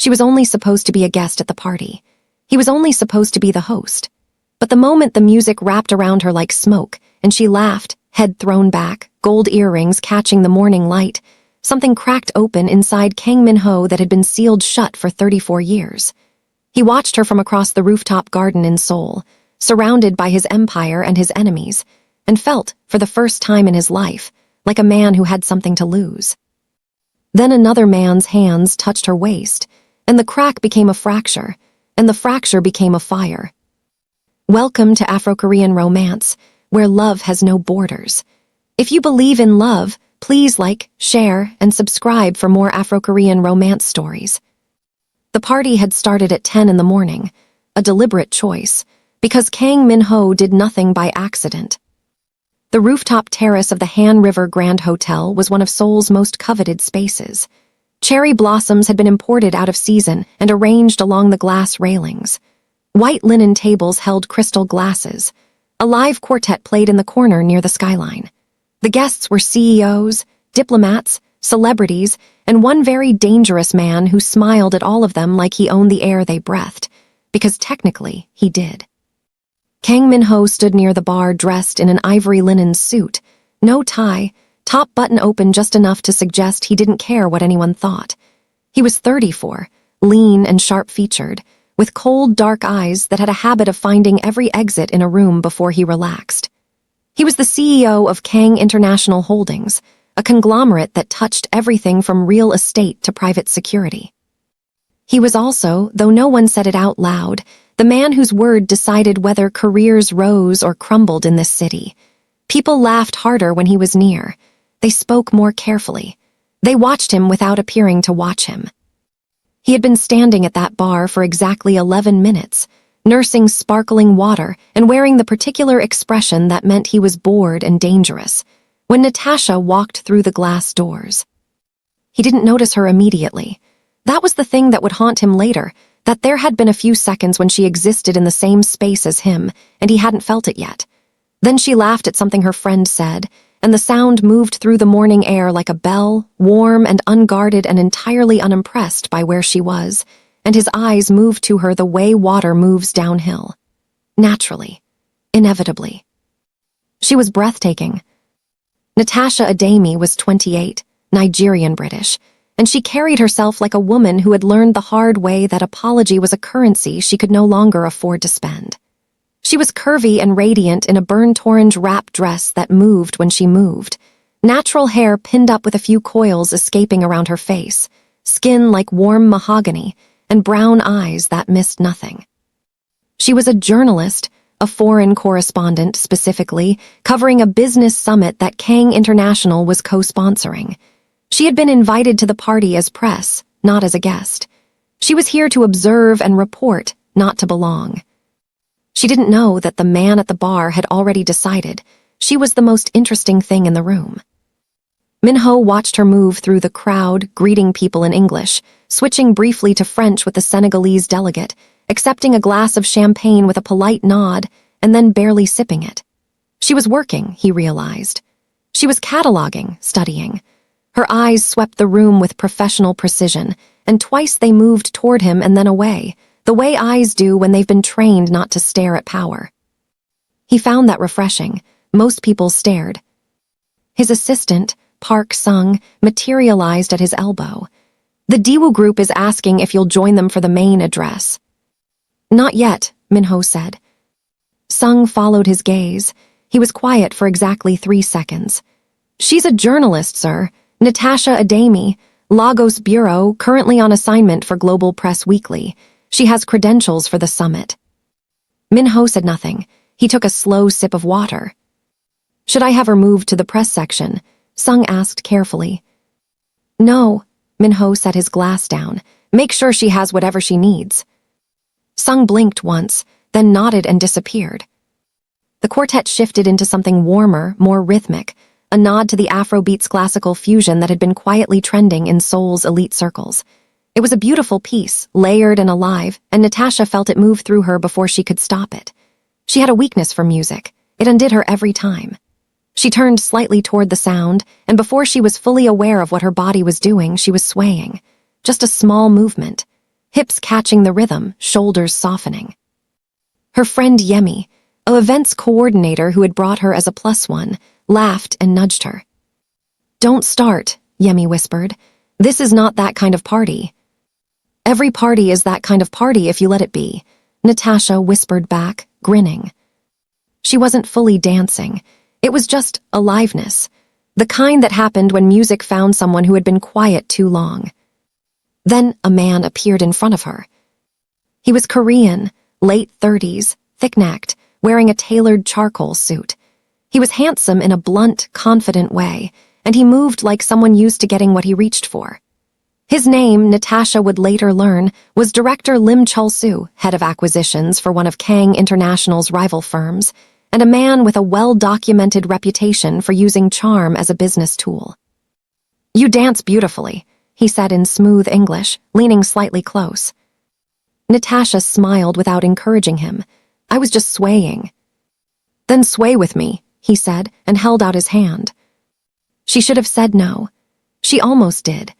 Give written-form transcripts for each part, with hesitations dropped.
She was only supposed to be a guest at the party. He was only supposed to be the host. But the moment the music wrapped around her like smoke, and she laughed, head thrown back, gold earrings catching the morning light, something cracked open inside Kang Min-ho that had been sealed shut for 34 years. He watched her from across the rooftop garden in Seoul, surrounded by his empire and his enemies, and felt, for the first time in his life, like a man who had something to lose. Then another man's hands touched her waist, and the crack became a fracture, and the fracture became a fire. Welcome to AfroKorean romance, where love has no borders. If you believe in love, please like, share, and subscribe for more AfroKorean romance stories. The party had started at 10 in the morning, a deliberate choice, because Kang Min-ho did nothing by accident. The rooftop terrace of the Han River Grand Hotel was one of Seoul's most coveted spaces. Cherry blossoms had been imported out of season and arranged along the glass railings. White linen tables held crystal glasses. A live quartet played in the corner near the skyline. The guests were CEOs, diplomats, celebrities, and one very dangerous man who smiled at all of them like he owned the air they breathed, because technically he did. Kang Min-ho stood near the bar dressed in an ivory linen suit, no tie, top button open just enough to suggest he didn't care what anyone thought. He was 34, lean and sharp-featured, with cold, dark eyes that had a habit of finding every exit in a room before he relaxed. He was the CEO of Kang International Holdings, a conglomerate that touched everything from real estate to private security. He was also, though no one said it out loud, the man whose word decided whether careers rose or crumbled in this city. People laughed harder when he was near. They spoke more carefully. They watched him without appearing to watch him. He had been standing at that bar for exactly 11 minutes, nursing sparkling water and wearing the particular expression that meant he was bored and dangerous, when Natasha walked through the glass doors. He didn't notice her immediately. That was the thing that would haunt him later, that there had been a few seconds when she existed in the same space as him, and he hadn't felt it yet. Then she laughed at something her friend said, and the sound moved through the morning air like a bell, warm and unguarded and entirely unimpressed by where she was, and his eyes moved to her the way water moves downhill. Naturally. Inevitably. She was breathtaking. Natasha Ademi was 28, Nigerian British, and she carried herself like a woman who had learned the hard way that apology was a currency she could no longer afford to spend. She was curvy and radiant in a burnt orange wrap dress that moved when she moved, natural hair pinned up with a few coils escaping around her face, skin like warm mahogany, and brown eyes that missed nothing. She was a journalist, a foreign correspondent specifically, covering a business summit that Kang International was co-sponsoring. She had been invited to the party as press, not as a guest. She was here to observe and report, not to belong. She didn't know that the man at the bar had already decided she was the most interesting thing in the room. Min-ho watched her move through the crowd, greeting people in English, switching briefly to French with the Senegalese delegate, accepting a glass of champagne with a polite nod, and then barely sipping it. She was working, he realized. She was cataloging, studying. Her eyes swept the room with professional precision, and twice they moved toward him and then away, the way eyes do when they've been trained not to stare at power. He found that refreshing. Most people stared. His assistant, Park Sung, materialized at his elbow. The Daewoo group is asking if you'll join them for the main address. Not yet, Min-ho said. Sung followed his gaze. He was quiet for exactly 3 seconds. She's a journalist, sir. Natasha Ademi, Lagos Bureau, currently on assignment for Global Press Weekly. She has credentials for the summit. Min-ho said nothing. He took a slow sip of water. Should I have her moved to the press section? Sung asked carefully. No, Min-ho set his glass down. Make sure she has whatever she needs. Sung blinked once, then nodded and disappeared. The quartet shifted into something warmer, more rhythmic, a nod to the Afrobeats classical fusion that had been quietly trending in Seoul's elite circles. It was a beautiful piece, layered and alive, and Natasha felt it move through her before she could stop it. She had a weakness for music. It undid her every time. She turned slightly toward the sound, and before she was fully aware of what her body was doing, she was swaying. Just a small movement. hips catching the rhythm, shoulders softening. Her friend Yemi, a events coordinator who had brought her as a +1, laughed and nudged her. "Don't start," Yemi whispered. "This is not that kind of party." "Every party is that kind of party if you let it be," Natasha whispered back, grinning. She wasn't fully dancing. It was just aliveness, the kind that happened when music found someone who had been quiet too long. Then a man appeared in front of her. He was Korean, late 30s, thick-necked, wearing a tailored charcoal suit. He was handsome in a blunt, confident way, and he moved like someone used to getting what he reached for. His name, Natasha would later learn, was Director Lim Chul-soo, head of acquisitions for one of Kang International's rival firms, and a man with a well-documented reputation for using charm as a business tool. "You dance beautifully," he said in smooth English, leaning slightly close. Natasha smiled without encouraging him. "I was just swaying." "Then sway with me," he said, and held out his hand. She should have said no. She almost did.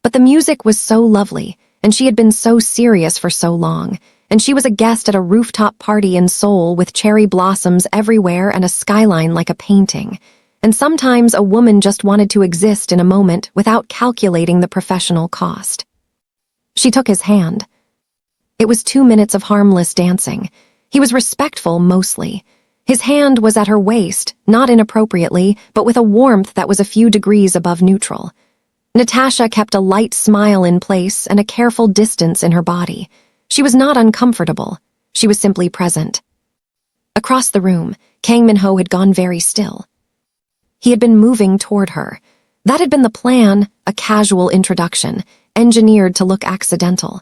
But the music was so lovely, and she had been so serious for so long, and she was a guest at a rooftop party in Seoul with cherry blossoms everywhere and a skyline like a painting. And sometimes a woman just wanted to exist in a moment without calculating the professional cost. She took his hand. It was 2 minutes of harmless dancing. He was respectful mostly. His hand was at her waist, not inappropriately, but with a warmth that was a few degrees above neutral. Natasha kept a light smile in place and a careful distance in her body. She was not uncomfortable. She was simply present. Across the room, Kang Min-ho had gone very still. He had been moving toward her. That had been the plan, a casual introduction, engineered to look accidental.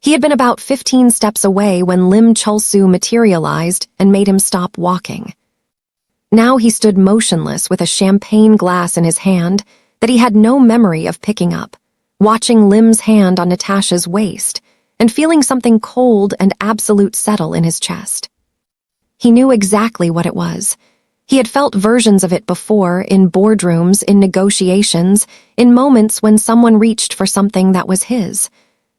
He had been about 15 steps away when Lim Chul-soo materialized and made him stop walking. Now he stood motionless with a champagne glass in his hand that he had no memory of picking up, watching Lim's hand on Natasha's waist and feeling something cold and absolute settle in his chest. He knew exactly what it was. He had felt versions of it before, in boardrooms, in negotiations, in moments when someone reached for something that was his.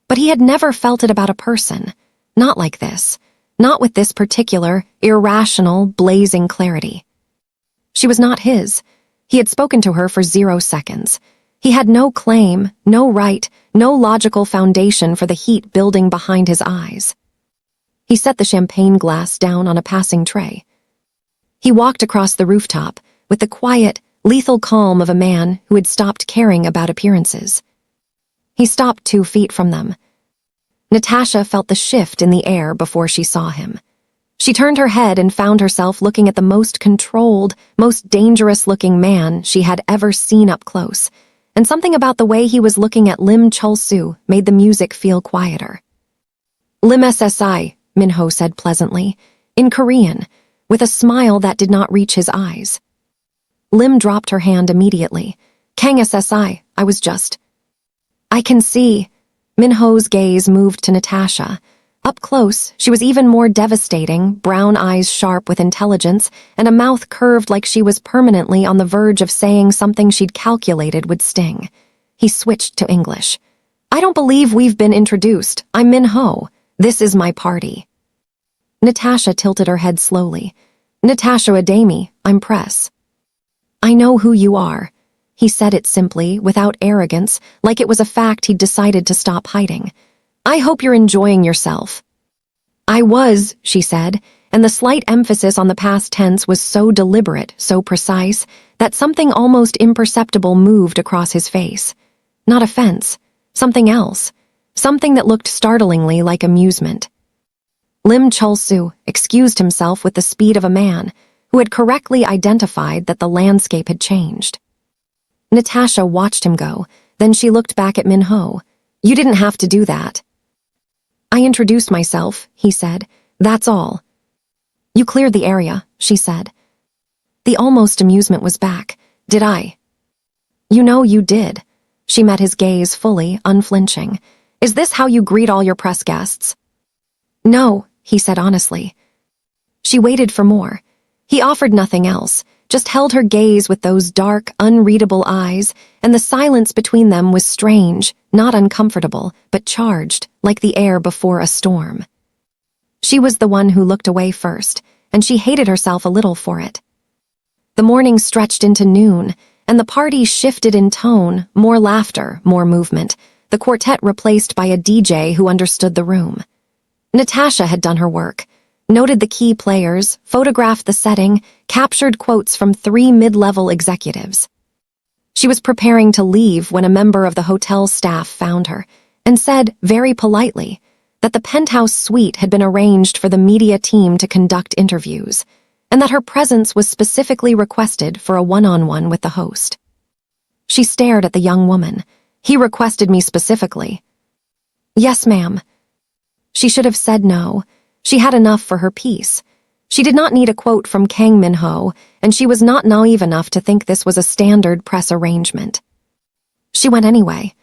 But he had never felt it about a person. Not like this. Not with this particular, irrational, blazing clarity. She was not his. He had spoken to her for 0 seconds. He had no claim, no right, no logical foundation for the heat building behind his eyes. He set the champagne glass down on a passing tray. He walked across the rooftop with the quiet, lethal calm of a man who had stopped caring about appearances. He stopped 2 feet from them. Natasha felt the shift in the air before she saw him. She turned her head and found herself looking at the most controlled, most dangerous-looking man she had ever seen up close, and something about the way he was looking at Lim Chul-soo made the music feel quieter. "Lim SSI," Min-ho said pleasantly, in Korean, with a smile that did not reach his eyes. Lim dropped her hand immediately. "Kang SSI, I was just—" "I can see." Min-ho's gaze moved to Natasha. Up close, she was even more devastating, brown eyes sharp with intelligence, and a mouth curved like she was permanently on the verge of saying something she'd calculated would sting. He switched to English. "I don't believe we've been introduced. I'm Min-ho. This is my party." Natasha tilted her head slowly. "Natasha Ademi, I'm Press." "I know who you are." He said it simply, without arrogance, like it was a fact he'd decided to stop hiding. "I hope you're enjoying yourself." "I was," she said, and the slight emphasis on the past tense was so deliberate, so precise, that something almost imperceptible moved across his face. Not offense, something else, something that looked startlingly like amusement. Lim Chul-soo excused himself with the speed of a man who had correctly identified that the landscape had changed. Natasha watched him go, then she looked back at Min-ho. "You didn't have to do that." "I introduced myself," he said. "That's all." "You cleared the area," she said. The almost amusement was back. "Did I?" "You know you did." She met his gaze fully, unflinching. "Is this how you greet all your press guests?" "No," he said honestly. She waited for more. He offered nothing else, just held her gaze with those dark, unreadable eyes, and the silence between them was strange, not uncomfortable, but charged, like the air before a storm. She was the one who looked away first, and she hated herself a little for it. The morning stretched into noon, and the party shifted in tone, more laughter, more movement, the quartet replaced by a DJ who understood the room. Natasha had done her work, noted the key players, photographed the setting, captured quotes from 3 mid-level executives. She was preparing to leave when a member of the hotel staff found her and said, very politely, that the penthouse suite had been arranged for the media team to conduct interviews, and that her presence was specifically requested for a one-on-one with the host. She stared at the young woman. He requested me specifically. Yes, ma'am. She should have said no. She had enough for her piece. She did not need a quote from Kang Min-ho, and she was not naive enough to think this was a standard press arrangement. She went anyway.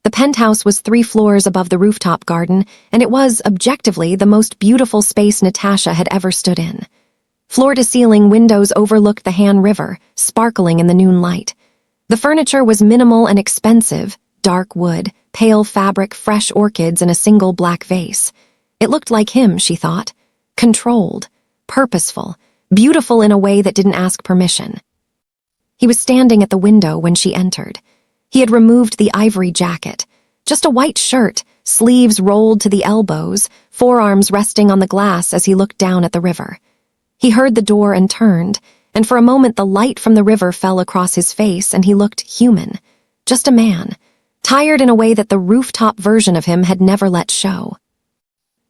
The penthouse was 3 floors above the rooftop garden, and it was, objectively, the most beautiful space Natasha had ever stood in. Floor-to-ceiling windows overlooked the Han River, sparkling in the noon light. The furniture was minimal and expensive, dark wood, pale fabric, fresh orchids in a single black vase. It looked like him, she thought. Controlled, purposeful, beautiful in a way that didn't ask permission. He was standing at the window when she entered. He had removed the ivory jacket. Just a white shirt, sleeves rolled to the elbows, forearms resting on the glass as he looked down at the river. He heard the door and turned, and for a moment the light from the river fell across his face and he looked human. Just a man, tired in a way that the rooftop version of him had never let show.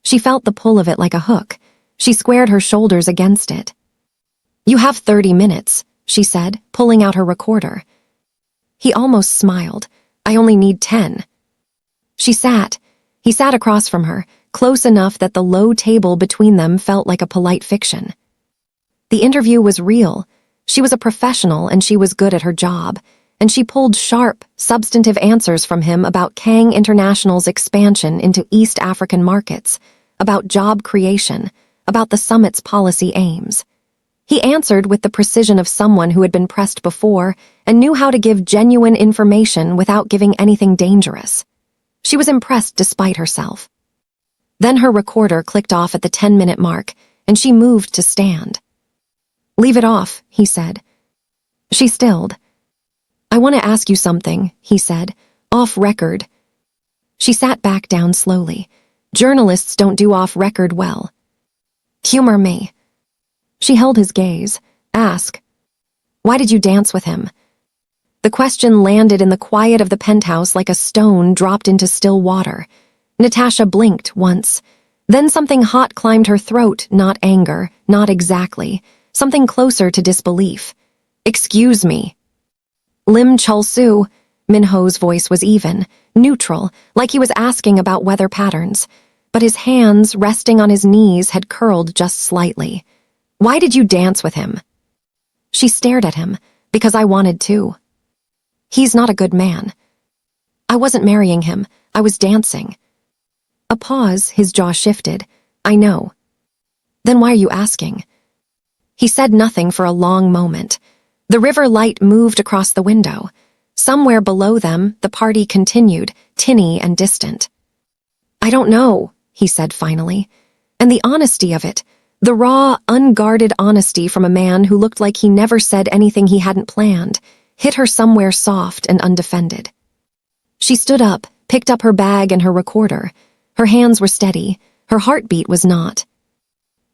She felt the pull of it like a hook. She squared her shoulders against it. "You have 30 minutes, she said, pulling out her recorder. He almost smiled. "I only need 10. She sat. He sat across from her, close enough that the low table between them felt like a polite fiction. The interview was real. She was a professional and she was good at her job, and she pulled sharp, substantive answers from him about Kang International's expansion into East African markets, about job creation, about the summit's policy aims. He answered with the precision of someone who had been pressed before and knew how to give genuine information without giving anything dangerous. She was impressed despite herself. Then her recorder clicked off at the 10-minute mark, and she moved to stand. "Leave it off," he said. She stilled. "I want to ask you something," he said, "off record." She sat back down slowly. "Journalists don't do off record well." "Humor me." She held his gaze. "Ask. Why did you dance with him?" The question landed in the quiet of the penthouse like a stone dropped into still water. Natasha blinked once. Then something hot climbed her throat, not anger, not exactly, something closer to disbelief. "Excuse me." "Lim Chul-soo," Min-ho's voice was even, neutral, like he was asking about weather patterns, but his hands, resting on his knees, had curled just slightly. "Why did you dance with him?" She stared at him. "Because I wanted to." "He's not a good man." "I wasn't marrying him. I was dancing." A pause, his jaw shifted. "I know." "Then why are you asking?" He said nothing for a long moment. The river light moved across the window. Somewhere below them, the party continued, tinny and distant. "I don't know," he said finally. And the honesty of it, the raw, unguarded honesty from a man who looked like he never said anything he hadn't planned, hit her somewhere soft and undefended. She stood up, picked up her bag and her recorder. Her hands were steady. Her heartbeat was not.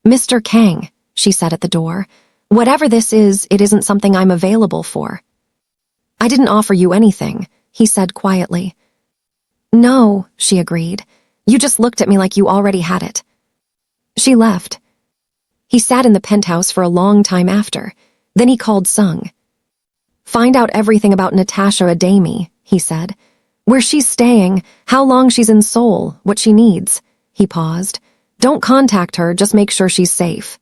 "Mr. Kang," she said at the door, "whatever this is, it isn't something I'm available for." "I didn't offer you anything," he said quietly. "No," she agreed. "You just looked at me like you already had it." She left. He sat in the penthouse for a long time after. Then he called Sung. "Find out everything about Natasha Ademi," he said. "Where she's staying, how long she's in Seoul, what she needs." He paused. "Don't contact her, just make sure she's safe."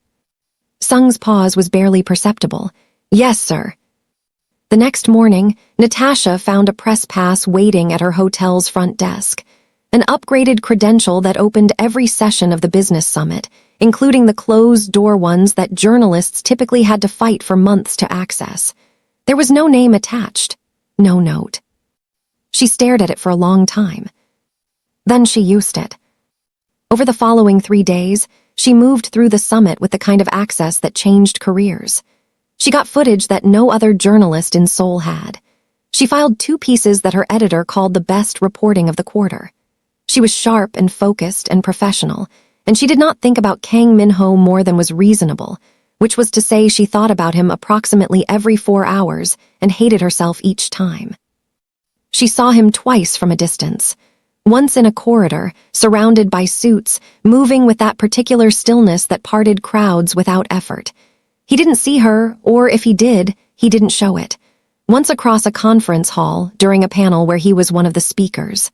Sung's pause was barely perceptible. "Yes, sir." The next morning, Natasha found a press pass waiting at her hotel's front desk. an upgraded credential that opened every session of the business summit, including the closed-door ones that journalists typically had to fight for months to access. There was no name attached, no note. She stared at it for a long time. Then she used it. Over the following 3 days, she moved through the summit with the kind of access that changed careers. She got footage that no other journalist in Seoul had. She filed 2 pieces that her editor called the best reporting of the quarter. She was sharp and focused and professional, and she did not think about Kang Min-ho more than was reasonable, which was to say she thought about him approximately every 4 hours and hated herself each time. She saw him twice from a distance, once in a corridor, surrounded by suits, moving with that particular stillness that parted crowds without effort. He didn't see her, or if he did, he didn't show it. Once across a conference hall during a panel where he was one of the speakers.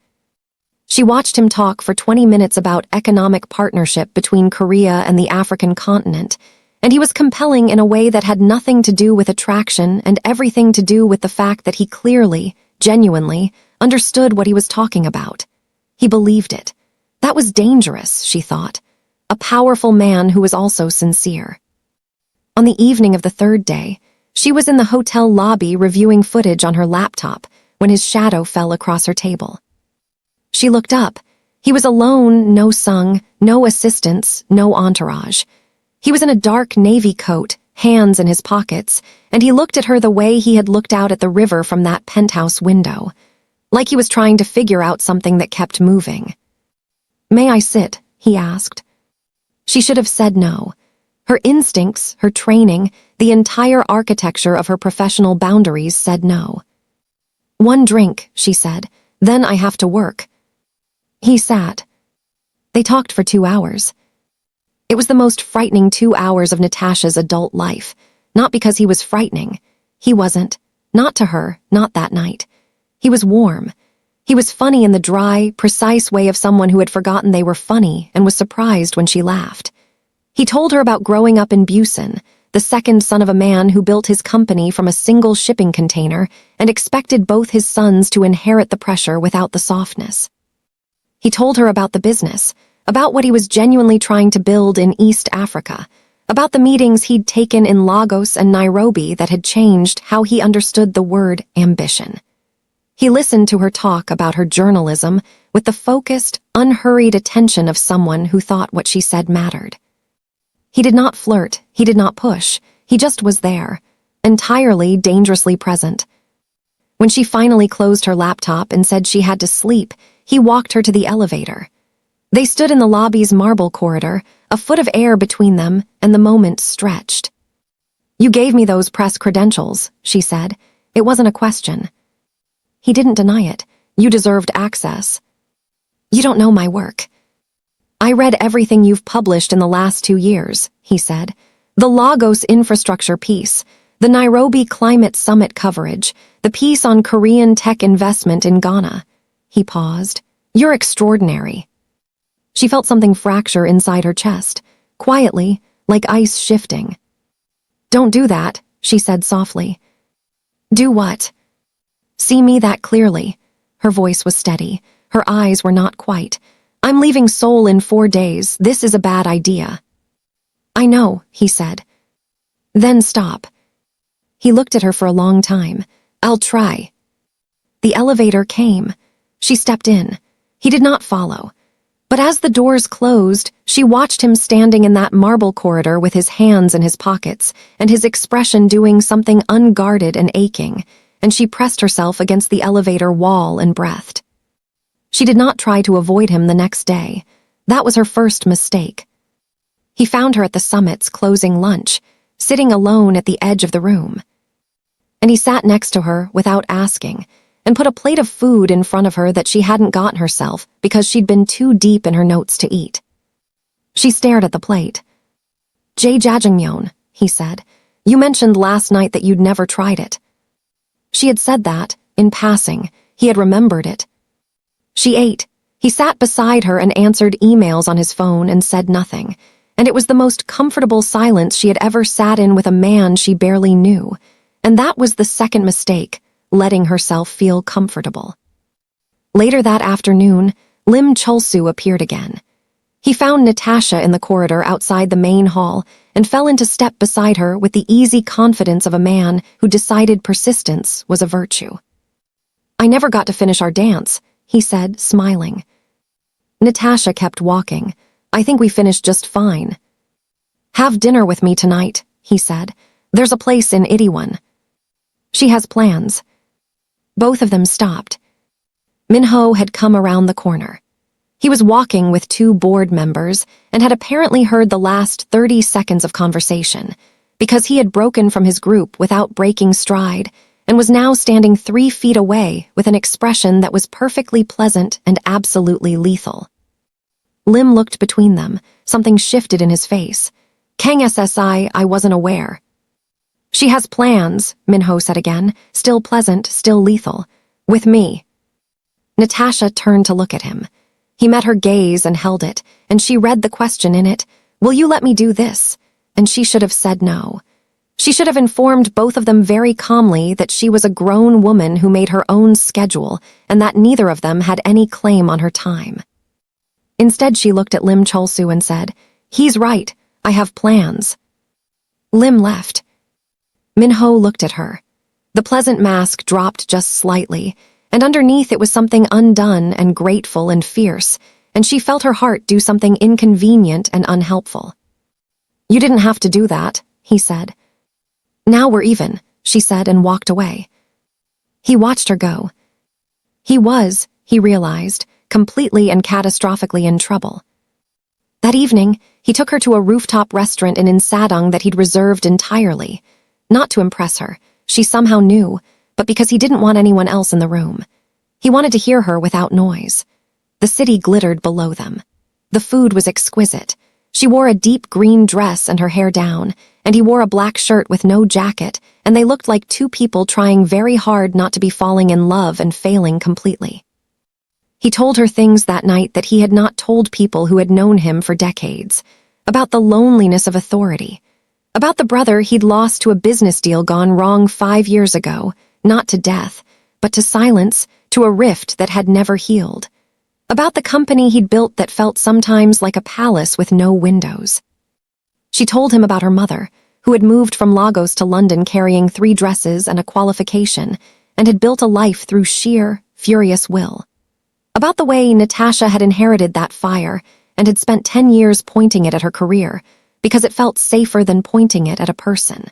She watched him talk for 20 minutes about economic partnership between Korea and the African continent, and he was compelling in a way that had nothing to do with attraction and everything to do with the fact that he clearly, genuinely, understood what he was talking about. He believed it. That was dangerous, she thought. A powerful man who was also sincere. On the evening of the 3rd day, she was in the hotel lobby reviewing footage on her laptop when his shadow fell across her table. She looked up. He was alone, no sung, no assistants, no entourage. He was in a dark navy coat, hands in his pockets, and he looked at her the way he had looked out at the river from that penthouse window, like he was trying to figure out something that kept moving. "May I sit?" he asked. She should have said no. Her instincts, her training, the entire architecture of her professional boundaries said no. "1 drink," she said, "then I have to work." He sat. They talked for 2 hours. It was the most frightening 2 hours of Natasha's adult life, not because he was frightening. He wasn't. Not to her, not that night. He was warm. He was funny in the dry, precise way of someone who had forgotten they were funny and was surprised when she laughed. He told her about growing up in Busan, the second son of a man who built his company from a single shipping container and expected both his sons to inherit the pressure without the softness. He told her about the business, about what he was genuinely trying to build in East Africa, about the meetings he'd taken in Lagos and Nairobi that had changed how he understood the word ambition. He listened to her talk about her journalism with the focused, unhurried attention of someone who thought what she said mattered. He did not flirt, he did not push, he just was there, entirely dangerously present. When she finally closed her laptop and said she had to sleep, he walked her to the elevator. They stood in the lobby's marble corridor, a foot of air between them, and the moment stretched. "You gave me those press credentials," she said. It wasn't a question. He didn't deny it. "You deserved access." "You don't know my work." "I read everything you've published in the last 2 years," he said. "The Lagos infrastructure piece, the Nairobi climate summit coverage, the piece on Korean tech investment in Ghana." He paused. "You're extraordinary." She felt something fracture inside her chest, quietly, like ice shifting. "Don't do that," she said softly. "Do what?" "See me that clearly." Her voice was steady. Her eyes were not quite. "I'm leaving Seoul in 4 days. This is a bad idea." "I know," he said. "Then stop." He looked at her for a long time. "I'll try." The elevator came. She stepped in. He did not follow. But as the doors closed, she watched him standing in that marble corridor with his hands in his pockets and his expression doing something unguarded and aching, and she pressed herself against the elevator wall and breathed. She did not try to avoid him the next day. That was her first mistake. He found her at the summit's closing lunch, sitting alone at the edge of the room. And he sat next to her without asking, and put a plate of food in front of her that she hadn't gotten herself because she'd been too deep in her notes to eat. She stared at the plate. "Jjajangmyeon," he said. "You mentioned last night that you'd never tried it." She had said that, in passing. He had remembered it. She ate. He sat beside her and answered emails on his phone and said nothing, and it was the most comfortable silence she had ever sat in with a man she barely knew, and that was the second mistake, letting herself feel comfortable. Later that afternoon, Lim Chulsu appeared again. He found Natasha in the corridor outside the main hall and fell into step beside her with the easy confidence of a man who decided persistence was a virtue. "I never got to finish our dance," he said, smiling. Natasha kept walking. "I think we finished just fine." "Have dinner with me tonight," he said. "There's a place in Itaewon." "She has plans." Both of them stopped. Min-ho had come around the corner. He was walking with 2 board members and had apparently heard the last 30 seconds of conversation, because he had broken from his group without breaking stride and was now standing 3 feet away with an expression that was perfectly pleasant and absolutely lethal. Lim looked between them. Something shifted in his face. "Kang SSI, I wasn't aware." "She has plans," Min-ho said again, still pleasant, still lethal. "With me." Natasha turned to look at him. He met her gaze and held it, and she read the question in it. "Will you let me do this?" And she should have said no. She should have informed both of them very calmly that she was a grown woman who made her own schedule and that neither of them had any claim on her time. Instead, she looked at Lim Chulsu and said, "He's right. I have plans." Lim left. Min-ho looked at her. The pleasant mask dropped just slightly, and underneath it was something undone and grateful and fierce, and she felt her heart do something inconvenient and unhelpful. "You didn't have to do that," he said. "Now we're even," she said and walked away. He watched her go. He realized, completely and catastrophically in trouble. That evening, he took her to a rooftop restaurant in Insadong that he'd reserved entirely. Not to impress her, she somehow knew, but because he didn't want anyone else in the room. He wanted to hear her without noise. The city glittered below them. The food was exquisite. She wore a deep green dress and her hair down, and he wore a black shirt with no jacket, and they looked like 2 people trying very hard not to be falling in love and failing completely. He told her things that night that he had not told people who had known him for decades, about the loneliness of authority, about the brother he'd lost to a business deal gone wrong 5 years ago, not to death, but to silence, to a rift that had never healed, about the company he'd built that felt sometimes like a palace with no windows. She told him about her mother, who had moved from Lagos to London carrying 3 dresses and a qualification, and had built a life through sheer, furious will. About the way Natasha had inherited that fire and had spent 10 years pointing it at her career, because it felt safer than pointing it at a person.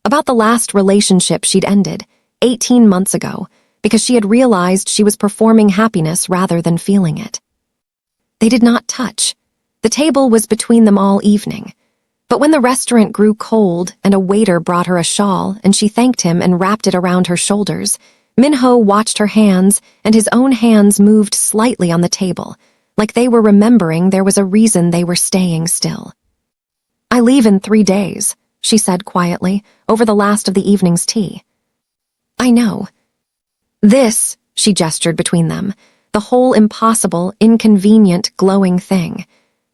About the last relationship she'd ended, 18 months ago, because she had realized she was performing happiness rather than feeling it. They did not touch. The table was between them all evening. But when the restaurant grew cold and a waiter brought her a shawl and she thanked him and wrapped it around her shoulders, Min-ho watched her hands and his own hands moved slightly on the table, like they were remembering there was a reason they were staying still. "I leave in 3 days," she said quietly, over the last of the evening's tea. "I know." "This," she gestured between them, "the whole impossible, inconvenient, glowing thing.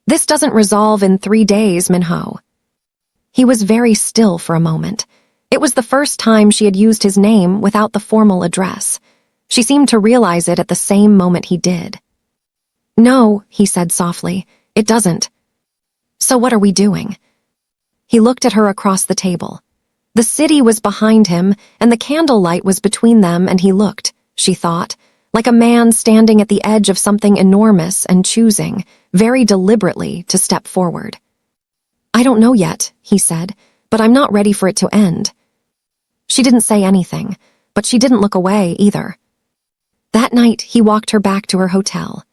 This doesn't resolve in 3 days, Min-ho." He was very still for a moment. It was the first time she had used his name without the formal address. She seemed to realize it at the same moment he did. "No," he said softly, "it doesn't." "So what are we doing?" He looked at her across the table. The city was behind him, and the candlelight was between them, and he looked, she thought, like a man standing at the edge of something enormous and choosing, very deliberately, to step forward. "I don't know yet," he said, "but I'm not ready for it to end." She didn't say anything, but she didn't look away either. That night, he walked her back to her hotel.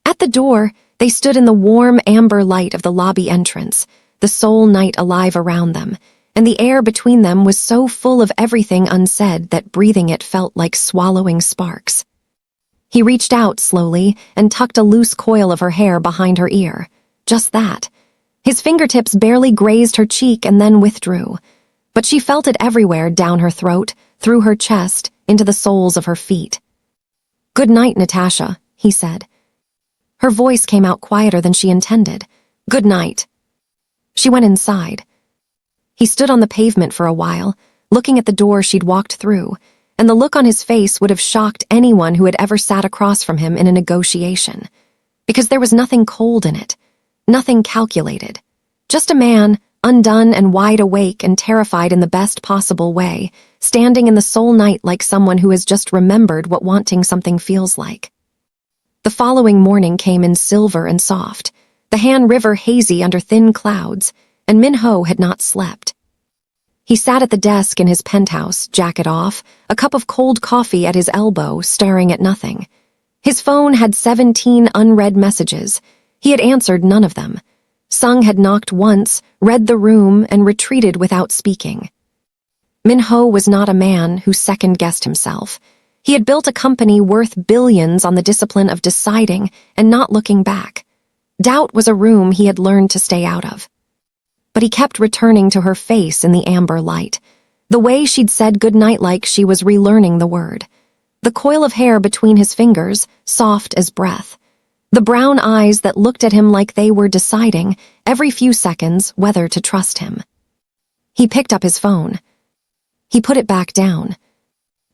At the door, they stood in the warm amber light of the lobby entrance, the Seoul night alive around them, and the air between them was so full of everything unsaid that breathing it felt like swallowing sparks. He reached out slowly and tucked a loose coil of her hair behind her ear. Just that. His fingertips barely grazed her cheek and then withdrew. But she felt it everywhere down her throat, through her chest, into the soles of her feet. "Good night, Natasha," he said. Her voice came out quieter than she intended. "Good night." She went inside. He stood on the pavement for a while, looking at the door she'd walked through, and the look on his face would have shocked anyone who had ever sat across from him in a negotiation. because there was nothing cold in it, nothing calculated. Just a man, undone and wide awake and terrified in the best possible way, standing in the Seoul night like someone who has just remembered what wanting something feels like. The following morning came in silver and soft, the Han River hazy under thin clouds, and Min-ho had not slept. He sat at the desk in his penthouse, jacket off, a cup of cold coffee at his elbow, staring at nothing. His phone had 17 unread messages. He had answered none of them. Sung had knocked once, read the room, and retreated without speaking. Min-ho was not a man who second-guessed himself. He had built a company worth billions on the discipline of deciding and not looking back. Doubt was a room he had learned to stay out of. But he kept returning to her face in the amber light. The way she'd said goodnight like she was relearning the word. The coil of hair between his fingers, soft as breath. The brown eyes that looked at him like they were deciding, every few seconds, whether to trust him. He picked up his phone. He put it back down.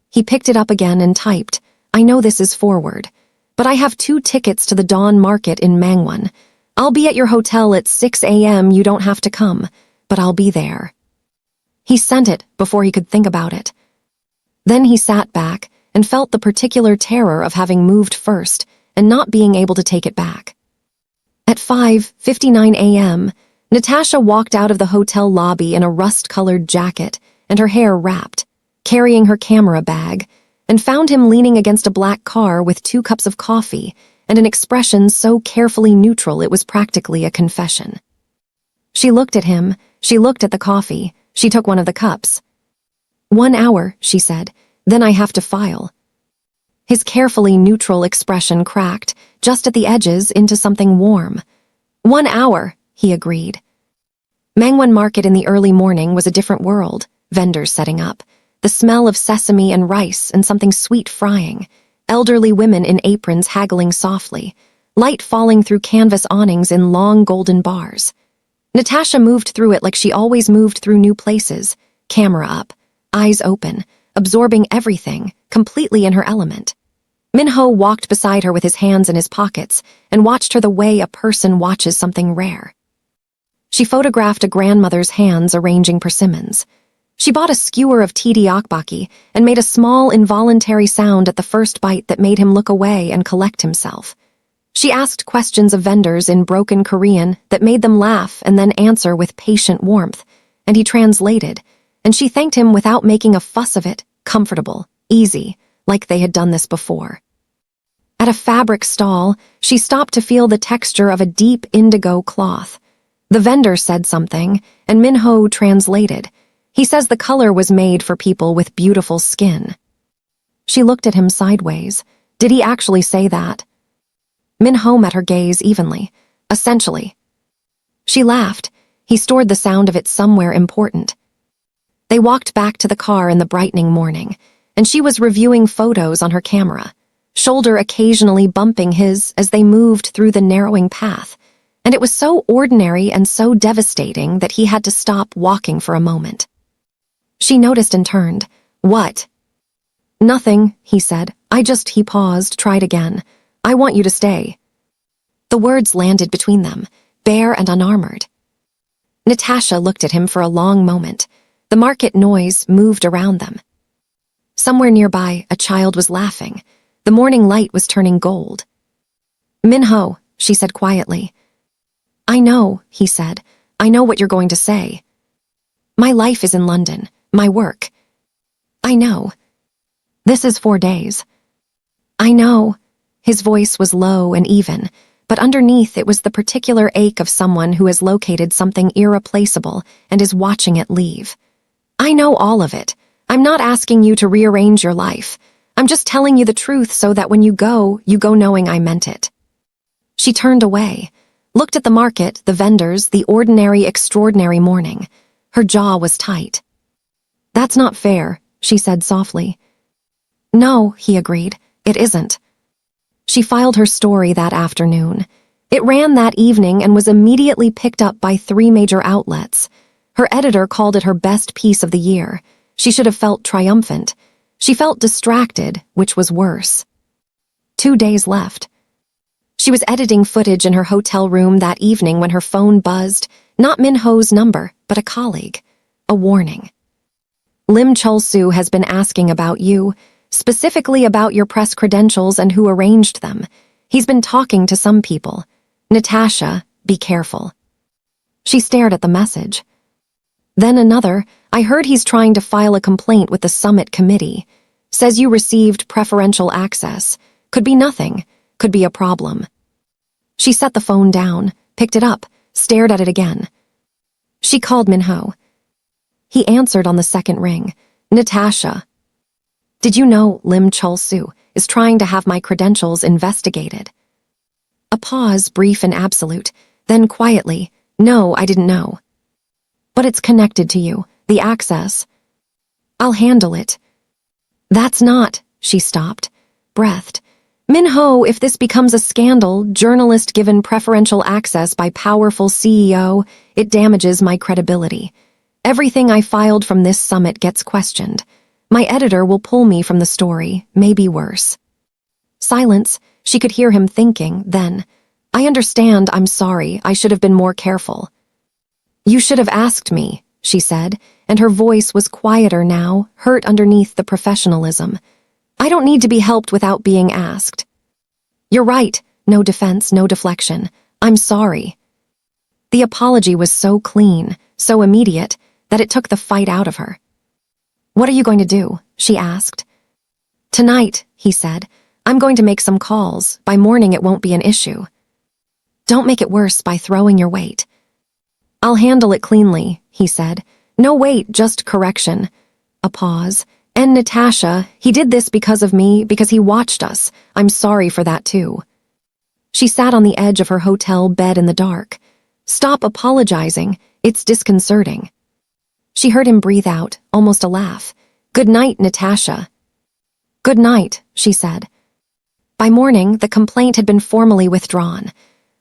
He picked it up again and typed, "I know this is forward, but I have 2 tickets to the Dawn Market in Mangwon. I'll be at your hotel at 6 a.m. You don't have to come, but I'll be there." He sent it before he could think about it. Then he sat back and felt the particular terror of having moved first and not being able to take it back. At 5:59 a.m., Natasha walked out of the hotel lobby in a rust-colored jacket and her hair wrapped, carrying her camera bag, and found him leaning against a black car with 2 cups of coffee and an expression so carefully neutral it was practically a confession. She looked at him, she looked at the coffee, she took one of the cups. "1 hour," she said, "then I have to file." His carefully neutral expression cracked, just at the edges, into something warm. 1 hour, he agreed. Mangwon Market in the early morning was a different world, vendors setting up, the smell of sesame and rice and something sweet frying, elderly women in aprons haggling softly, light falling through canvas awnings in long golden bars. Natasha moved through it like she always moved through new places, camera up, eyes open, absorbing everything, completely in her element. Min-ho walked beside her with his hands in his pockets and watched her the way a person watches something rare. She photographed a grandmother's hands arranging persimmons. She bought a skewer of tteokbokki and made a small involuntary sound at the first bite that made him look away and collect himself. She asked questions of vendors in broken Korean that made them laugh and then answer with patient warmth, and he translated, and she thanked him without making a fuss of it, comfortable, easy, like they had done this before. At a fabric stall, she stopped to feel the texture of a deep indigo cloth. The vendor said something, and Min-ho translated. He says the color was made for people with beautiful skin. She looked at him sideways. Did he actually say that? Min-ho met her gaze evenly, essentially. She laughed. He stored the sound of it somewhere important. They walked back to the car in the brightening morning, and she was reviewing photos on her camera, shoulder occasionally bumping his as they moved through the narrowing path, and it was so ordinary and so devastating that he had to stop walking for a moment. She noticed and turned. "What?" "Nothing," he said. He paused, tried again. "I want you to stay." The words landed between them, bare and unarmored. Natasha looked at him for a long moment. The market noise moved around them. Somewhere nearby, a child was laughing. The morning light was turning gold. "Min-ho," she said quietly. "I know," he said. "I know what you're going to say. My life is in London. My work. I know. This is 4 days. I know." His voice was low and even, but underneath it was the particular ache of someone who has located something irreplaceable and is watching it leave. "I know all of it. I'm not asking you to rearrange your life. I'm just telling you the truth so that when you go knowing I meant it." She turned away, looked at the market, the vendors, the ordinary, extraordinary morning. Her jaw was tight. "That's not fair," she said softly. "No," he agreed, "it isn't." She filed her story that afternoon. It ran that evening and was immediately picked up by 3 major outlets. Her editor called it her best piece of the year. She should have felt triumphant. She felt distracted, which was worse. 2 days left. She was editing footage in her hotel room that evening when her phone buzzed, not Min-ho's number, but a colleague. A warning. Lim Chul-soo has been asking about you, specifically about your press credentials and who arranged them. He's been talking to some people. Natasha, be careful. She stared at the message. Then another, I heard he's trying to file a complaint with the summit committee. Says you received preferential access. Could be nothing. Could be a problem. She set the phone down, picked it up, stared at it again. She called Min-ho. He answered on the second ring. Natasha. Did you know Lim Chul-soo is trying to have my credentials investigated? A pause, brief and absolute, then quietly, no, I didn't know. But it's connected to you, the access. I'll handle it. That's not, she stopped, breathed. Min-ho, if this becomes a scandal, journalist given preferential access by powerful CEO, it damages my credibility. Everything I filed from this summit gets questioned. My editor will pull me from the story, maybe worse. Silence. She could hear him thinking, then. I understand, I'm sorry, I should have been more careful. You should have asked me, she said, and her voice was quieter now, hurt underneath the professionalism. I don't need to be helped without being asked. You're right, no defense, no deflection. I'm sorry. The apology was so clean, so immediate, that it took the fight out of her. What are you going to do? She asked. Tonight, he said, I'm going to make some calls. By morning it won't be an issue. Don't make it worse by throwing your weight. I'll handle it cleanly, he said. No weight, just correction. A pause. And Natasha, he did this because of me, because he watched us. I'm sorry for that too. She sat on the edge of her hotel bed in the dark. Stop apologizing. It's disconcerting. She heard him breathe out, almost a laugh. Good night, Natasha. Good night, she said. By morning, the complaint had been formally withdrawn.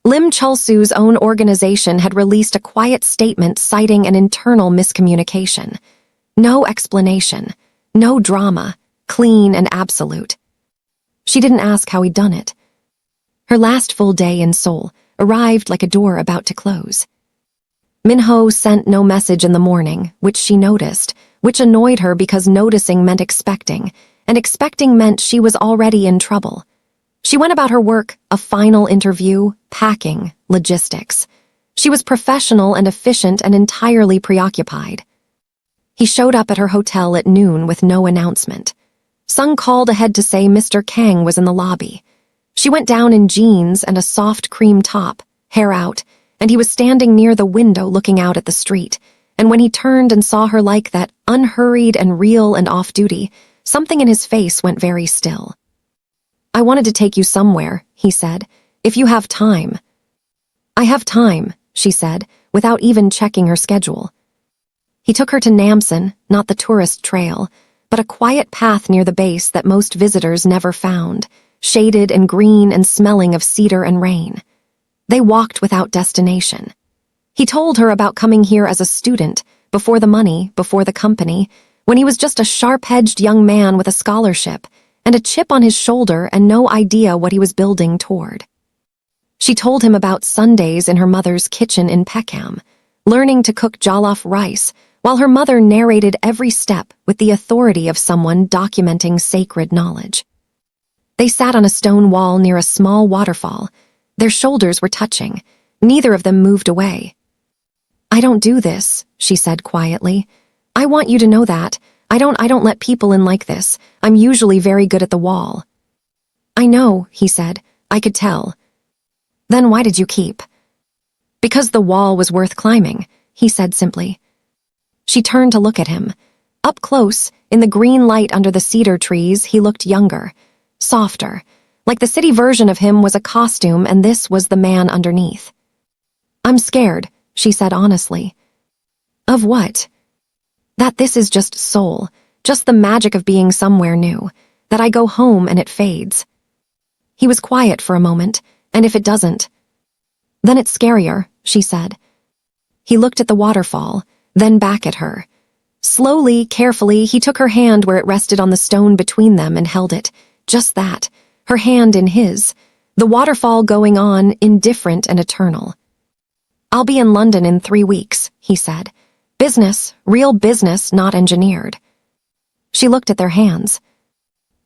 Lim Chul-soo's own organization had released a quiet statement citing an internal miscommunication. No explanation, no drama, clean and absolute. She didn't ask how he'd done it. Her last full day in Seoul arrived like a door about to close. Min-ho sent no message in the morning, which she noticed, which annoyed her because noticing meant expecting, and expecting meant she was already in trouble. She went about her work, a final interview, packing, logistics. She was professional and efficient and entirely preoccupied. He showed up at her hotel at noon with no announcement. Sung called ahead to say Mr. Kang was in the lobby. She went down in jeans and a soft cream top, hair out, and he was standing near the window looking out at the street, and when he turned and saw her like that, unhurried and real and off-duty, something in his face went very still. I wanted to take you somewhere, he said, if you have time. I have time, she said, without even checking her schedule. He took her to Namsan, not the tourist trail, but a quiet path near the base that most visitors never found, shaded and green and smelling of cedar and rain. They walked without destination. He told her about coming here as a student, before the money, before the company, when he was just a sharp-edged young man with a scholarship, and a chip on his shoulder and no idea what he was building toward. She told him about Sundays in her mother's kitchen in Peckham, learning to cook jollof rice, while her mother narrated every step with the authority of someone documenting sacred knowledge. They sat on a stone wall near a small waterfall. Their shoulders were touching. Neither of them moved away. I don't do this, she said quietly. I want you to know that. I don't let people in like this. I'm usually very good at the wall. I know, he said. I could tell. Then why did you keep? Because the wall was worth climbing, he said simply. She turned to look at him. Up close, in the green light under the cedar trees, he looked younger, softer, like the city version of him was a costume and this was the man underneath. I'm scared, she said honestly. Of what? That this is just Seoul, just the magic of being somewhere new, that I go home and it fades. He was quiet for a moment, and if it doesn't, then it's scarier, she said. He looked at the waterfall, then back at her. Slowly, carefully, he took her hand where it rested on the stone between them and held it, just that, her hand in his. The waterfall going on, indifferent and eternal. "I'll be in London in 3 weeks," he said. "Business, real business, not engineered." She looked at their hands.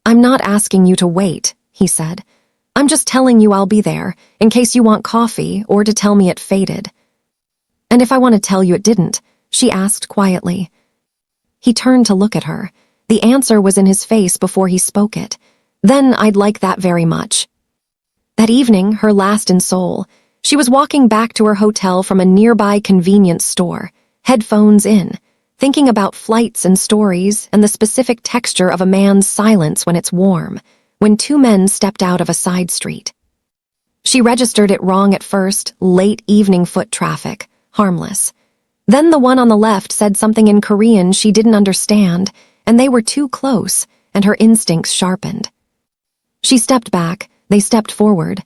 "I'm not asking you to wait," he said. "I'm just telling you I'll be there, in case you want coffee or to tell me it faded." "And if I want to tell you it didn't?" she asked quietly. He turned to look at her. The answer was in his face before he spoke it. "Then I'd like that very much." That evening, her last in Seoul, she was walking back to her hotel from a nearby convenience store, headphones in, thinking about flights and stories and the specific texture of a man's silence when it's warm, when 2 men stepped out of a side street. She registered it wrong at first, late evening foot traffic, harmless. Then the one on the left said something in Korean she didn't understand, and they were too close, and her instincts sharpened. She stepped back, they stepped forward.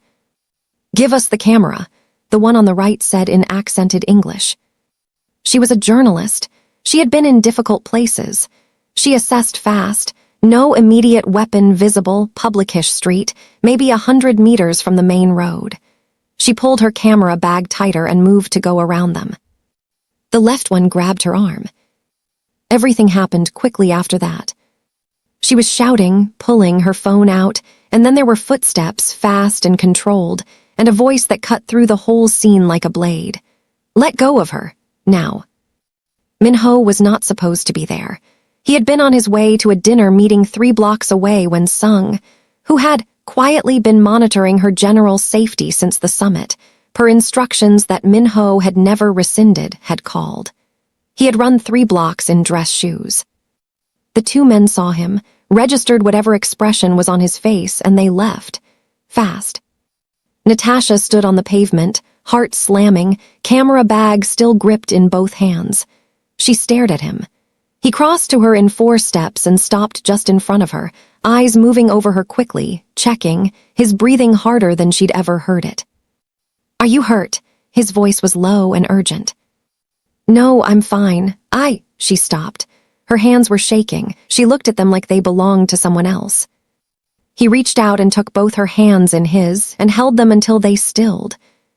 "Give us the camera," the one on the right said in accented English. She was a journalist. She had been in difficult places. She assessed fast. No immediate weapon visible, publicish street, maybe 100 meters from the main road. She pulled her camera bag tighter and moved to go around them. The left one grabbed her arm. Everything happened quickly after that. She was shouting, pulling her phone out, and then there were footsteps, fast and controlled, and a voice that cut through the whole scene like a blade. "Let go of her, now." Min-ho was not supposed to be there. He had been on his way to a dinner meeting 3 blocks away when Sung, who had quietly been monitoring her general safety since the summit, per instructions that Min-ho had never rescinded, had called. He had run 3 blocks in dress shoes. The 2 men saw him, registered whatever expression was on his face, and they left. Fast. Natasha stood on the pavement, heart slamming, camera bag still gripped in both hands. She stared at him. He crossed to her in 4 steps and stopped just in front of her, eyes moving over her quickly, checking, his breathing harder than she'd ever heard it. "Are you hurt?" His voice was low and urgent. "No, I'm fine. She stopped. Her hands were shaking. She looked at them like they belonged to someone else. He reached out and took both her hands in his and held them until they stilled.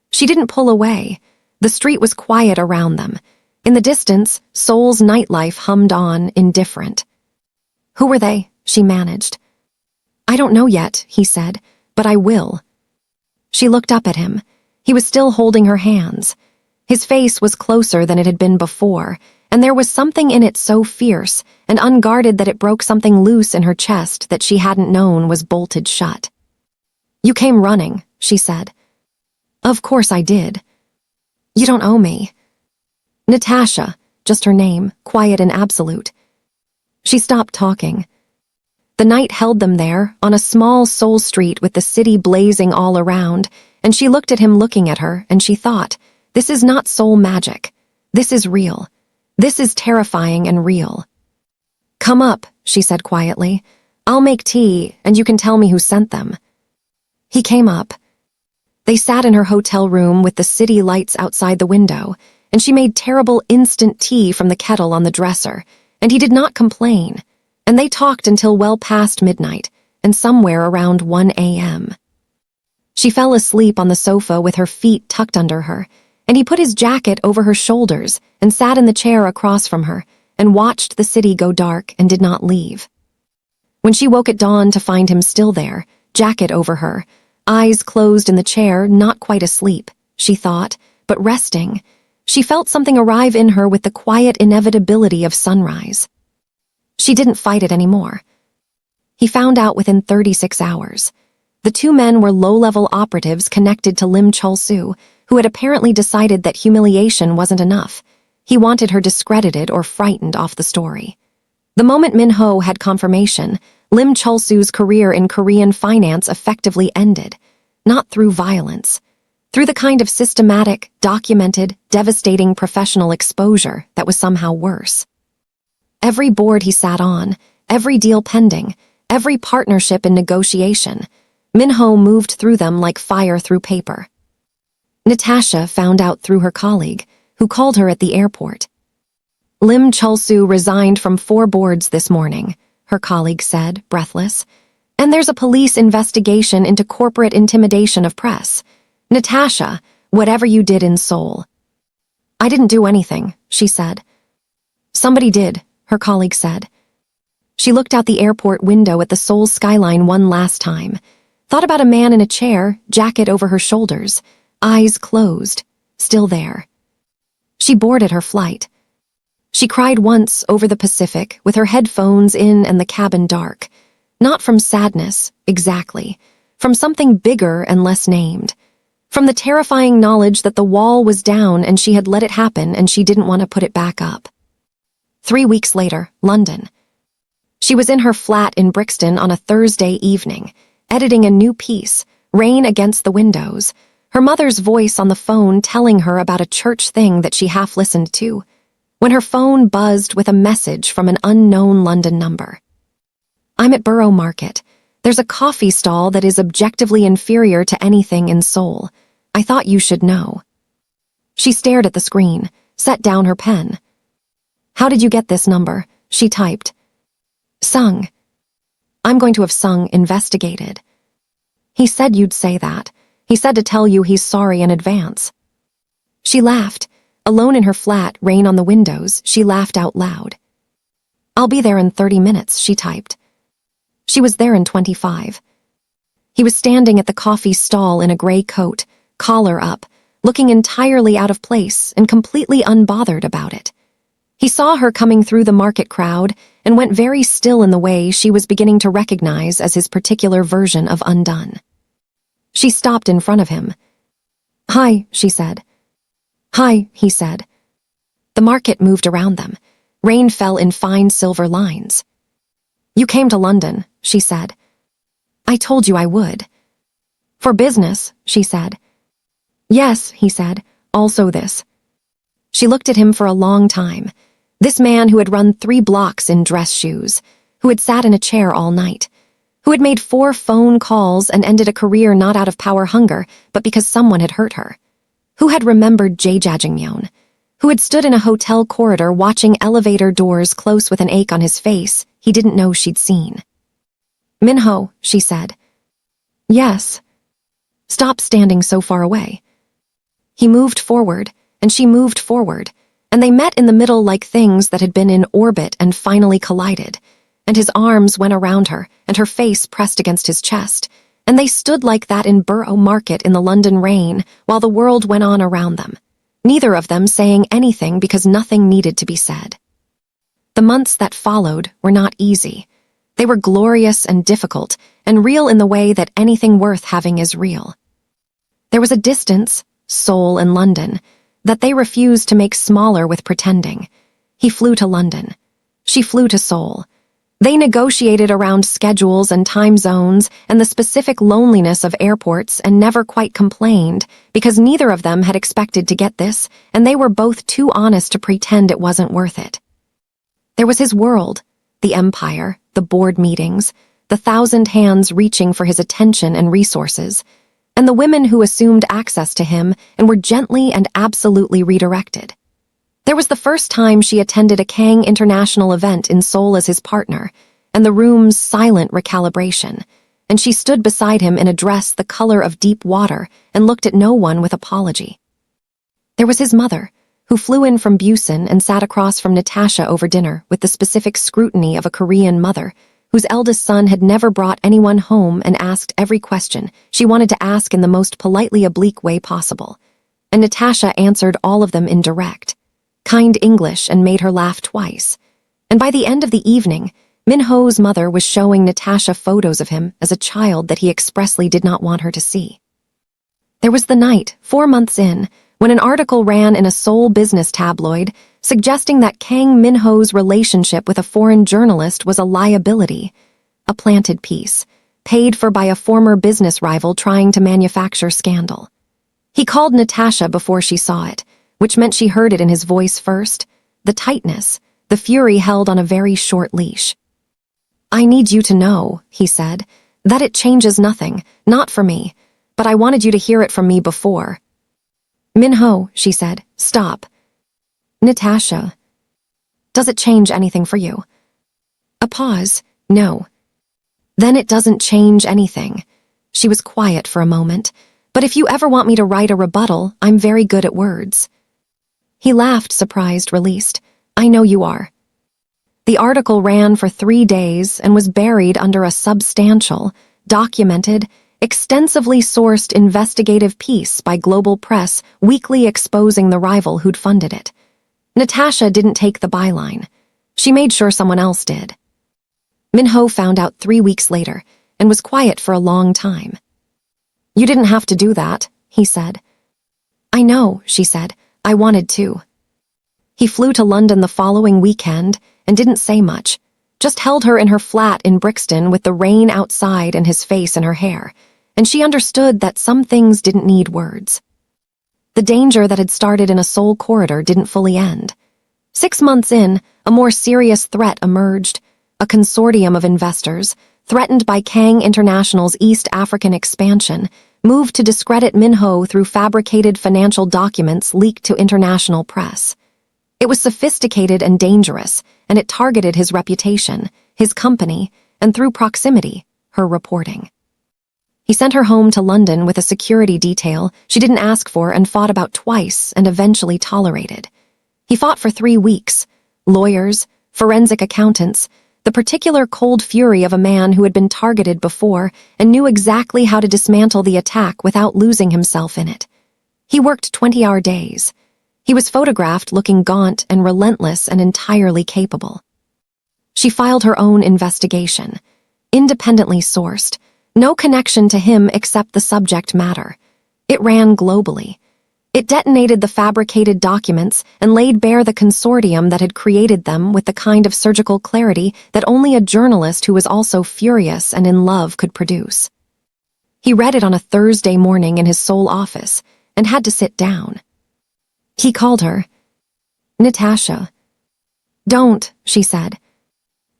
She didn't pull away. The street was quiet around them. In the distance, Seoul's nightlife hummed on, indifferent. "Who were they?" she managed. "I don't know yet," he said, "but I will." She looked up at him. He was still holding her hands. His face was closer than it had been before, and there was something in it so fierce and unguarded that it broke something loose in her chest that she hadn't known was bolted shut. "You came running," she said. "Of course I did." "You don't owe me." Natasha, just her name, quiet and absolute. She stopped talking. The night held them there, on a small Seoul street with the city blazing all around, and she looked at him looking at her, and she thought, this is not Seoul magic. This is real. This is terrifying and real. "Come up," she said quietly. "I'll make tea, and you can tell me who sent them." He came up. They sat in her hotel room with the city lights outside the window, and she made terrible instant tea from the kettle on the dresser, and he did not complain, and they talked until well past midnight, and somewhere around 1 a.m. She fell asleep on the sofa with her feet tucked under her, and he put his jacket over her shoulders and sat in the chair across from her and watched the city go dark and did not leave. When she woke at dawn to find him still there, jacket over her, eyes closed in the chair, not quite asleep, she thought, but resting, she felt something arrive in her with the quiet inevitability of sunrise. She didn't fight it anymore. He found out within 36 hours. The 2 men were low-level operatives connected to Lim Chol-soo, who had apparently decided that humiliation wasn't enough. He wanted her discredited or frightened off the story. The moment Min-ho had confirmation, Lim Chol-soo's career in Korean finance effectively ended, not through violence, through the kind of systematic, documented, devastating professional exposure that was somehow worse. Every board he sat on, every deal pending, every partnership in negotiation, Min-ho moved through them like fire through paper. Natasha found out through her colleague, who called her at the airport. "Lim Chol-soo resigned from 4 boards this morning," her colleague said, breathless. And there's a police investigation into corporate intimidation of press. Natasha, whatever you did in Seoul. I didn't do anything, she said. Somebody did, her colleague said. She looked out the airport window at the Seoul skyline one last time, thought about a man in a chair, jacket over her shoulders, eyes closed, still there. She boarded her flight. She cried once over the Pacific with her headphones in and the cabin dark, not from sadness, exactly, from something bigger and less named, from the terrifying knowledge that the wall was down and she had let it happen and she didn't want to put it back up. 3 weeks later, London. She was in her flat in Brixton on a Thursday evening, editing a new piece, rain against the windows, her mother's voice on the phone telling her about a church thing that she half listened to, when her phone buzzed with a message from an unknown London number. I'm at Borough Market. There's a coffee stall that is objectively inferior to anything in Seoul. I thought you should know. She stared at the screen, set down her pen. How did you get this number? She typed. Sung. I'm going to have Sung investigated. He said you'd say that. He said to tell you he's sorry in advance. She laughed. Alone in her flat, rain on the windows, she laughed out loud. I'll be there in 30 minutes, she typed. She was there in 25. He was standing at the coffee stall in a gray coat, collar up, looking entirely out of place and completely unbothered about it. He saw her coming through the market crowd and went very still in the way she was beginning to recognize as his particular version of undone. She stopped in front of him. Hi, she said. Hi, he said. The market moved around them. Rain fell in fine silver lines. You came to London, she said. I told you I would. For business, she said. Yes, he said, also this. She looked at him for a long time. This man who had run 3 blocks in dress shoes, who had sat in a chair all night, who had made 4 phone calls and ended a career not out of power hunger, but because someone had hurt her, who had remembered Jajangmyeon, who had stood in a hotel corridor watching elevator doors close with an ache on his face he didn't know she'd seen. Min-ho, she said. Yes. Stop standing so far away. He moved forward, and she moved forward, and they met in the middle like things that had been in orbit and finally collided, and his arms went around her, and her face pressed against his chest, and they stood like that in Borough Market in the London rain while the world went on around them, neither of them saying anything because nothing needed to be said. The months that followed were not easy. They were glorious and difficult, and real in the way that anything worth having is real. There was a distance, Seoul and London, that they refused to make smaller with pretending. He flew to London. She flew to Seoul. They negotiated around schedules and time zones and the specific loneliness of airports and never quite complained because neither of them had expected to get this, and they were both too honest to pretend it wasn't worth it. There was his world, the empire, the board meetings, the 1,000 hands reaching for his attention and resources, and the women who assumed access to him and were gently and absolutely redirected. There was the first time she attended a Kang International event in Seoul as his partner, and the room's silent recalibration, and she stood beside him in a dress the color of deep water and looked at no one with apology. There was his mother, who flew in from Busan and sat across from Natasha over dinner with the specific scrutiny of a Korean mother, whose eldest son had never brought anyone home and asked every question she wanted to ask in the most politely oblique way possible. And Natasha answered all of them in direct, kind English and made her laugh twice. And by the end of the evening, Min-ho's mother was showing Natasha photos of him as a child that he expressly did not want her to see. There was the night, 4 months in, when an article ran in a Seoul business tabloid suggesting that Kang Min-ho's relationship with a foreign journalist was a liability, a planted piece, paid for by a former business rival trying to manufacture scandal. He called Natasha before she saw it, which meant she heard it in his voice first, the tightness, the fury held on a very short leash. I need you to know, he said, that it changes nothing, not for me, but I wanted you to hear it from me before. Min-ho, she said, stop. Natasha. Does it change anything for you? A pause, no. Then it doesn't change anything. She was quiet for a moment. But if you ever want me to write a rebuttal, I'm very good at words. He laughed, surprised, released. I know you are. The article ran for 3 days and was buried under a substantial, documented, extensively sourced investigative piece by Global Press weekly exposing the rival who'd funded it. Natasha didn't take the byline. She made sure someone else did. Min-ho found out 3 weeks later and was quiet for a long time. You didn't have to do that, he said. I know, she said. I wanted to. He flew to London the following weekend and didn't say much, just held her in her flat in Brixton with the rain outside and his face in her hair, and she understood that some things didn't need words. The danger that had started in a Seoul corridor didn't fully end. 6 months in, a more serious threat emerged. A consortium of investors, threatened by Kang International's East African expansion, moved to discredit Min-ho through fabricated financial documents leaked to international press. It was sophisticated and dangerous, and it targeted his reputation, his company, and through proximity, her reporting. He sent her home to London with a security detail she didn't ask for and fought about twice and eventually tolerated. He fought for 3 weeks. Lawyers, forensic accountants, the particular cold fury of a man who had been targeted before and knew exactly how to dismantle the attack without losing himself in it. He worked 20-hour days. He was photographed looking gaunt and relentless and entirely capable. She filed her own investigation, independently sourced, no connection to him except the subject matter. It ran globally. It detonated the fabricated documents and laid bare the consortium that had created them with the kind of surgical clarity that only a journalist who was also furious and in love could produce. He read it on a Thursday morning in his Seoul office and had to sit down. He called her. Natasha. Don't, she said.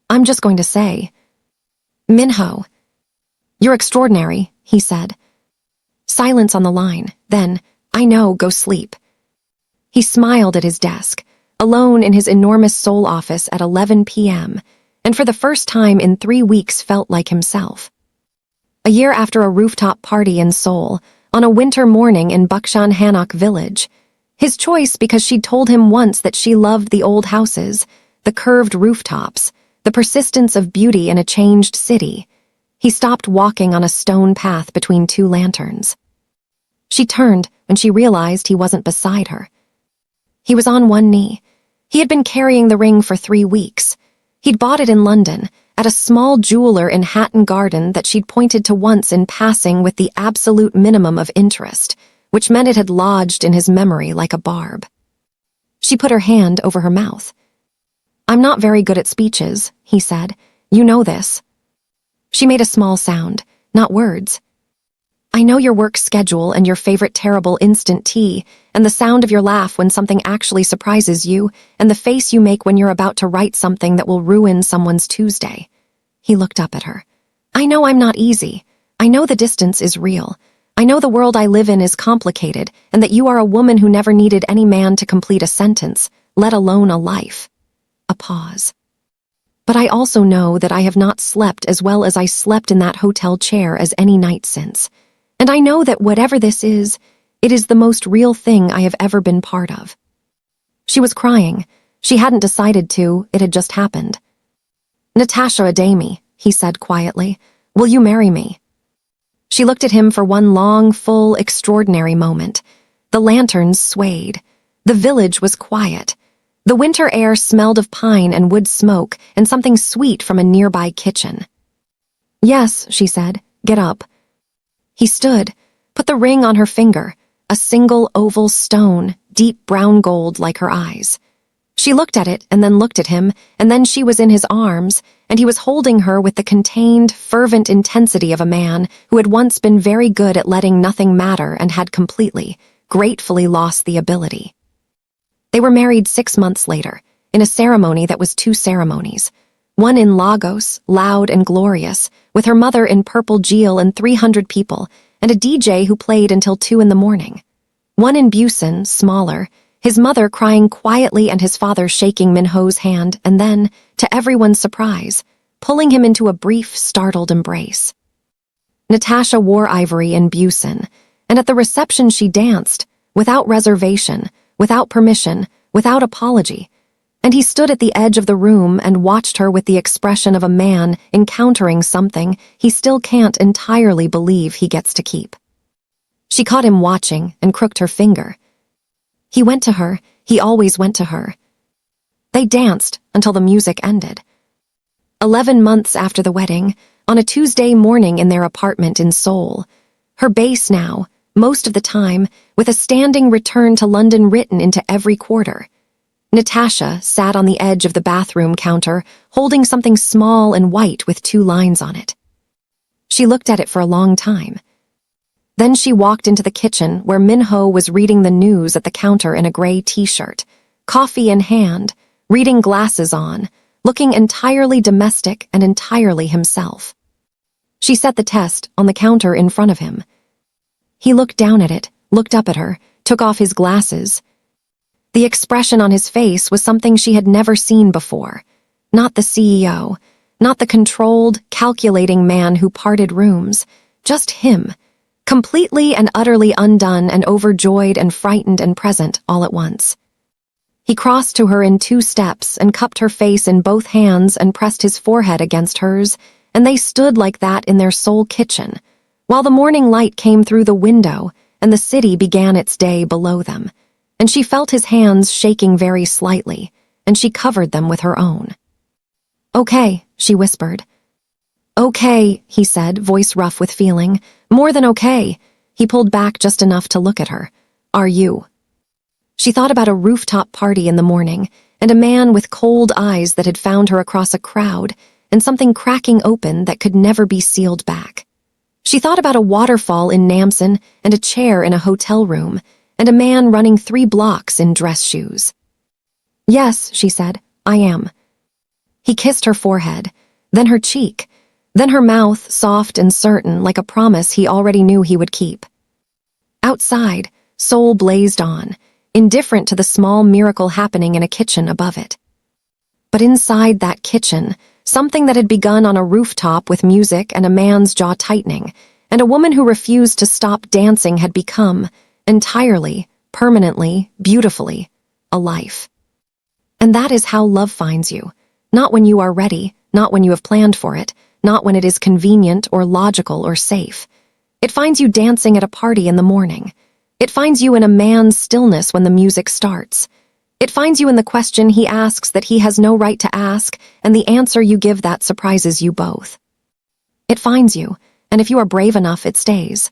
I'm just going to say. Min-ho. You're extraordinary, he said. Silence on the line, then, I know, go sleep. He smiled at his desk, alone in his enormous Seoul office at 11 p.m., and for the first time in 3 weeks felt like himself. A year after a rooftop party in Seoul, on a winter morning in Bukshan Hanok village, his choice because she'd told him once that she loved the old houses, the curved rooftops, the persistence of beauty in a changed city. He stopped walking on a stone path between 2 lanterns. She turned when she realized he wasn't beside her. He was on one knee. He had been carrying the ring for 3 weeks. He'd bought it in London, at a small jeweler in Hatton Garden that she'd pointed to once in passing with the absolute minimum of interest, which meant it had lodged in his memory like a barb. She put her hand over her mouth. I'm not very good at speeches, he said. You know this. She made a small sound, not words. I know your work schedule and your favorite terrible instant tea, and the sound of your laugh when something actually surprises you, and the face you make when you're about to write something that will ruin someone's Tuesday. He looked up at her. I know I'm not easy. I know the distance is real. I know the world I live in is complicated, and that you are a woman who never needed any man to complete a sentence, let alone a life. A pause. But I also know that I have not slept as well as I slept in that hotel chair as any night since. And I know that whatever this is, it is the most real thing I have ever been part of. She was crying. She hadn't decided to, it had just happened. Natasha Adami, he said quietly, will you marry me? She looked at him for one long, full, extraordinary moment. The lanterns swayed. The village was quiet. The winter air smelled of pine and wood smoke and something sweet from a nearby kitchen. Yes, she said, get up. He stood, put the ring on her finger, a single oval stone, deep brown gold like her eyes. She looked at it and then looked at him, and then she was in his arms, and he was holding her with the contained, fervent intensity of a man who had once been very good at letting nothing matter and had completely, gratefully lost the ability. They were married 6 months later, in a ceremony that was 2 ceremonies. One in Lagos, loud and glorious, with her mother in purple Jeel and 300 people, and a DJ who played until 2 in the morning. One in Busan, smaller, his mother crying quietly and his father shaking Min-ho's hand, and then, to everyone's surprise, pulling him into a brief, startled embrace. Natasha wore ivory and busin, and at the reception she danced, without reservation, without permission, without apology, and he stood at the edge of the room and watched her with the expression of a man encountering something he still can't entirely believe he gets to keep. She caught him watching and crooked her finger. He went to her, he always went to her. They danced until the music ended. 11 months after the wedding, on a Tuesday morning in their apartment in Seoul, her base now, most of the time, with a standing return to London written into every quarter. Natasha sat on the edge of the bathroom counter, holding something small and white with 2 lines on it. She looked at it for a long time. Then she walked into the kitchen where Min-ho was reading the news at the counter in a gray t-shirt, coffee in hand, reading glasses on, looking entirely domestic and entirely himself. She set the test on the counter in front of him. He looked down at it, looked up at her, took off his glasses. The expression on his face was something she had never seen before. Not the CEO, not the controlled, calculating man who parted rooms, just him, completely and utterly undone and overjoyed and frightened and present all at once. He crossed to her in 2 steps and cupped her face in both hands and pressed his forehead against hers, and they stood like that in their Seoul kitchen, while the morning light came through the window and the city began its day below them, and she felt his hands shaking very slightly, and she covered them with her own. "Okay," she whispered. "Okay," he said, voice rough with feeling. "More than okay." He pulled back just enough to look at her. "Are you?" She thought about a rooftop party in the morning, and a man with cold eyes that had found her across a crowd, and something cracking open that could never be sealed back. She thought about a waterfall in Namsan and a chair in a hotel room, and a man running 3 blocks in dress shoes. "Yes," she said, "I am." He kissed her forehead, then her cheek, then her mouth, soft and certain, like a promise he already knew he would keep. Outside, Seoul blazed on, indifferent to the small miracle happening in a kitchen above it. But inside that kitchen, something that had begun on a rooftop with music and a man's jaw tightening, and a woman who refused to stop dancing had become, entirely, permanently, beautifully, a life. And that is how love finds you, not when you are ready, not when you have planned for it, not when it is convenient or logical or safe. It finds you dancing at a party in the morning. It finds you in a man's stillness when the music starts. It finds you in the question he asks that he has no right to ask, and the answer you give that surprises you both. It finds you, and if you are brave enough, it stays.